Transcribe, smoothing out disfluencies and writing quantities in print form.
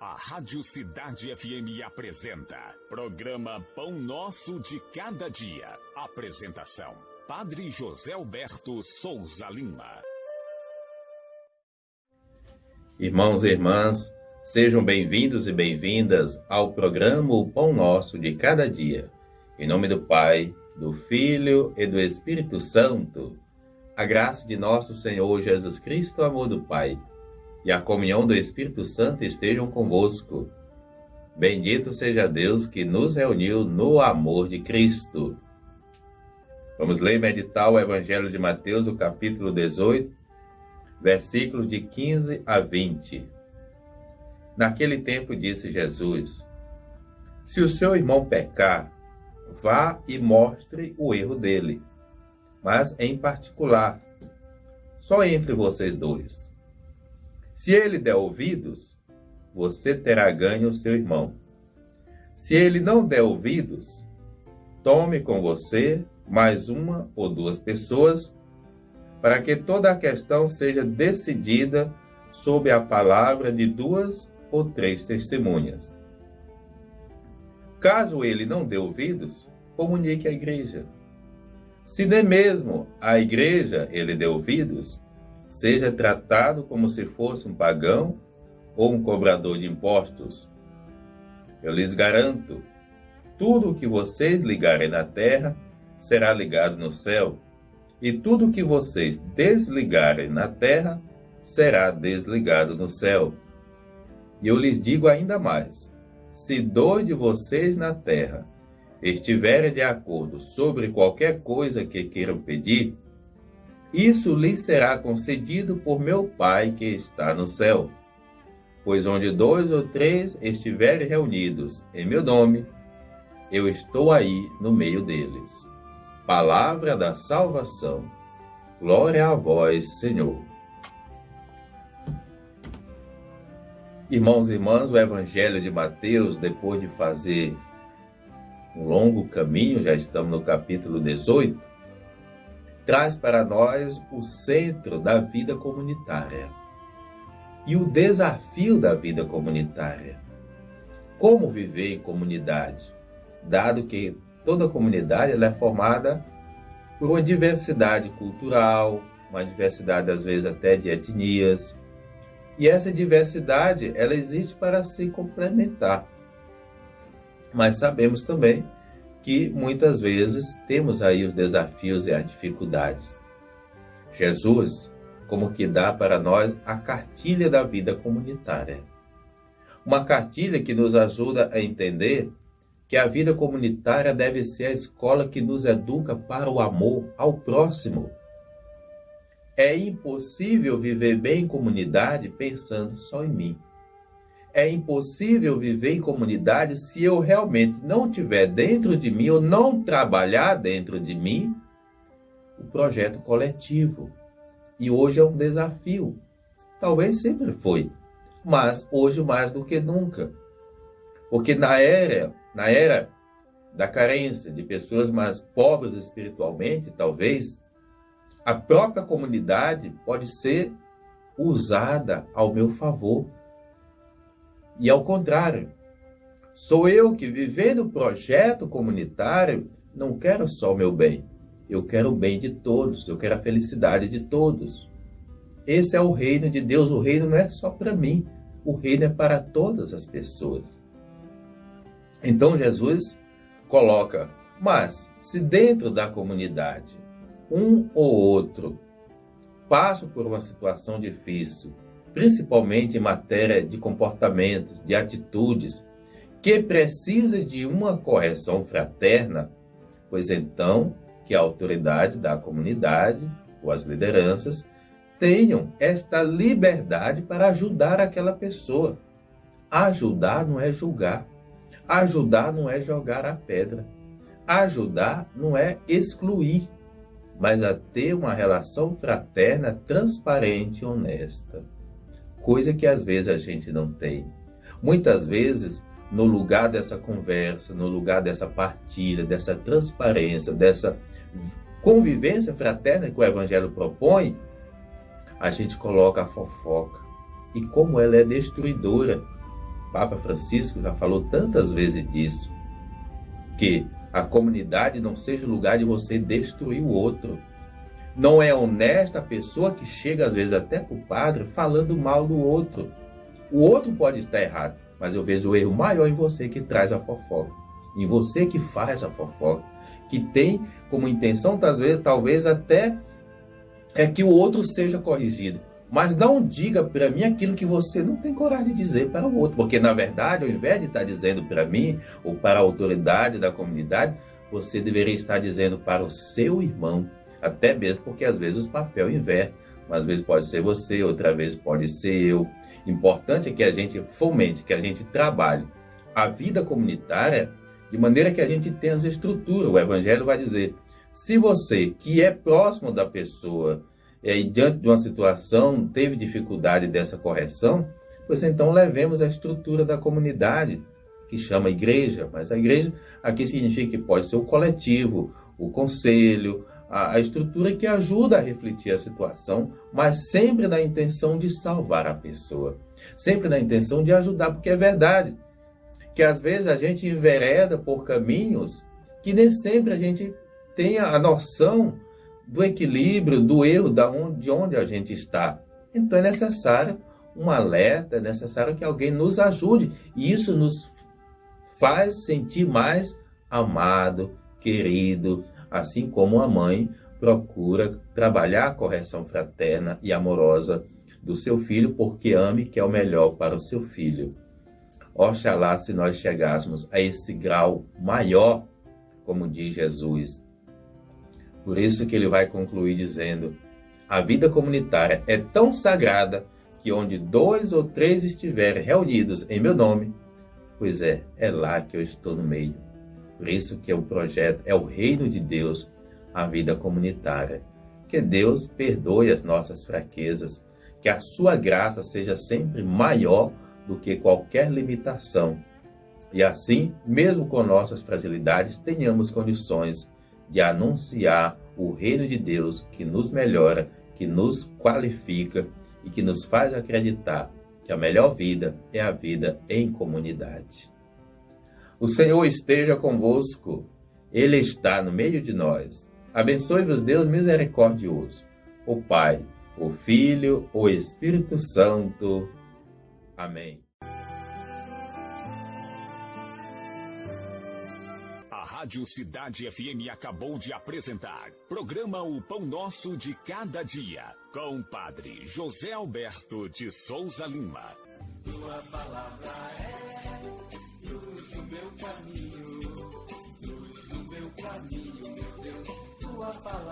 A Rádio Cidade FM apresenta programa Pão Nosso de Cada Dia. Apresentação: Padre José Alberto Souza Lima. Irmãos e irmãs, sejam bem-vindos e bem-vindas ao programa O Pão Nosso de Cada Dia. Em nome do Pai, do Filho e do Espírito Santo, a graça de nosso Senhor Jesus Cristo, o amor do Pai e a comunhão do Espírito Santo estejam convosco. Bendito seja Deus que nos reuniu no amor de Cristo. Vamos ler e meditar o Evangelho de Mateus, o capítulo 18, versículos de 15 a 20. Naquele tempo disse Jesus: se o seu irmão pecar, vá e mostre o erro dele, mas em particular, só entre vocês dois. Se ele der ouvidos, você terá ganho o seu irmão. Se ele não der ouvidos, tome com você mais uma ou duas pessoas, para que toda a questão seja decidida sob a palavra de 2 ou 3 testemunhas. Caso ele não dê ouvidos, comunique à igreja. Se nem mesmo à igreja ele dê ouvidos, seja tratado como se fosse um pagão ou um cobrador de impostos. Eu lhes garanto, tudo o que vocês ligarem na terra será ligado no céu, e tudo o que vocês desligarem na terra será desligado no céu. E eu lhes digo ainda mais: se 2 de vocês na terra estiverem de acordo sobre qualquer coisa que queiram pedir, isso lhes será concedido por meu Pai que está no céu. Pois onde 2 ou 3 estiverem reunidos em meu nome, eu estou aí no meio deles. Palavra da salvação. Glória a vós, Senhor. Irmãos e irmãs, o Evangelho de Mateus, depois de fazer um longo caminho, já estamos no capítulo 18, traz para nós o centro da vida comunitária e o desafio da vida comunitária. Como viver em comunidade, dado que toda comunidade ela é formada por uma diversidade cultural, uma diversidade às vezes até de etnias, e essa diversidade ela existe para se complementar. Mas sabemos também que muitas vezes temos aí os desafios e as dificuldades. Jesus, como que dá para nós a cartilha da vida comunitária. Uma cartilha que nos ajuda a entender que a vida comunitária deve ser a escola que nos educa para o amor ao próximo. É impossível viver bem em comunidade pensando só em mim. É impossível viver em comunidade se eu realmente não tiver dentro de mim ou não trabalhar dentro de mim o projeto coletivo. E hoje é um desafio. Talvez sempre foi, mas hoje mais do que nunca. Porque na era da carência de pessoas mais pobres espiritualmente, talvez, a própria comunidade pode ser usada ao meu favor. E ao contrário, sou eu que, vivendo o projeto comunitário, não quero só o meu bem. Eu quero o bem de todos, eu quero a felicidade de todos. Esse é o reino de Deus. O reino não é só para mim, o reino é para todas as pessoas. Então Jesus coloca: mas se dentro da comunidade um ou outro passa por uma situação difícil, principalmente em matéria de comportamentos, de atitudes, que precisa de uma correção fraterna, pois então que a autoridade da comunidade, ou as lideranças, tenham esta liberdade para ajudar aquela pessoa. Ajudar não é julgar. Ajudar não é jogar a pedra. Ajudar não é excluir, mas a ter uma relação fraterna, transparente e honesta. Coisa que às vezes a gente não tem. Muitas vezes, no lugar dessa conversa, no lugar dessa partilha, dessa transparência, dessa convivência fraterna que o Evangelho propõe, a gente coloca a fofoca. E como ela é destruidora. Papa Francisco já falou tantas vezes disso, que a comunidade não seja o lugar de você destruir o outro. Não é honesta a pessoa que chega, às vezes, até para o padre, falando mal do outro. O outro pode estar errado, mas eu vejo o erro maior em você que traz a fofoca. Em você que faz a fofoca. Que tem como intenção, talvez até que o outro seja corrigido. Mas não diga para mim aquilo que você não tem coragem de dizer para o outro. Porque, na verdade, ao invés de estar dizendo para mim ou para a autoridade da comunidade, você deveria estar dizendo para o seu irmão. Até mesmo porque, às vezes, os papéis invertem. Às vezes pode ser você, outra vez pode ser eu. Importante é que a gente fomente, que a gente trabalhe a vida comunitária de maneira que a gente tenha as estruturas. O Evangelho vai dizer, se você, que é próximo da pessoa, e diante de uma situação teve dificuldade dessa correção, pois então levemos a estrutura da comunidade, que chama igreja. Mas a igreja aqui significa que pode ser o coletivo, o conselho, a estrutura que ajuda a refletir a situação, mas sempre na intenção de salvar a pessoa. Sempre na intenção de ajudar, porque é verdade que às vezes a gente envereda por caminhos que nem sempre a gente tem a noção do equilíbrio, do erro, de onde a gente está. Então é necessário um alerta, é necessário que alguém nos ajude. E isso nos faz sentir mais amado, querido, assim como a mãe procura trabalhar a correção fraterna e amorosa do seu filho, porque ama e quer o melhor para o seu filho. Oxalá se nós chegássemos a esse grau maior, como diz Jesus. Por isso que ele vai concluir dizendo, a vida comunitária é tão sagrada que onde 2 ou 3 estiverem reunidos em meu nome, pois é lá que eu estou no meio. Por isso que o projeto é o reino de Deus, a vida comunitária. Que Deus perdoe as nossas fraquezas, que a sua graça seja sempre maior do que qualquer limitação. E assim, mesmo com nossas fragilidades, tenhamos condições de anunciar o reino de Deus que nos melhora, que nos qualifica e que nos faz acreditar que a melhor vida é a vida em comunidade. O Senhor esteja convosco, Ele está no meio de nós. Abençoe-vos Deus misericordioso, o Pai, o Filho, o Espírito Santo. Amém. A Rádio Cidade FM acabou de apresentar programa O Pão Nosso de Cada Dia, com o Padre José Alberto de Souza Lima. Tua palavra é luz do meu caminho, meu Deus, tua palavra.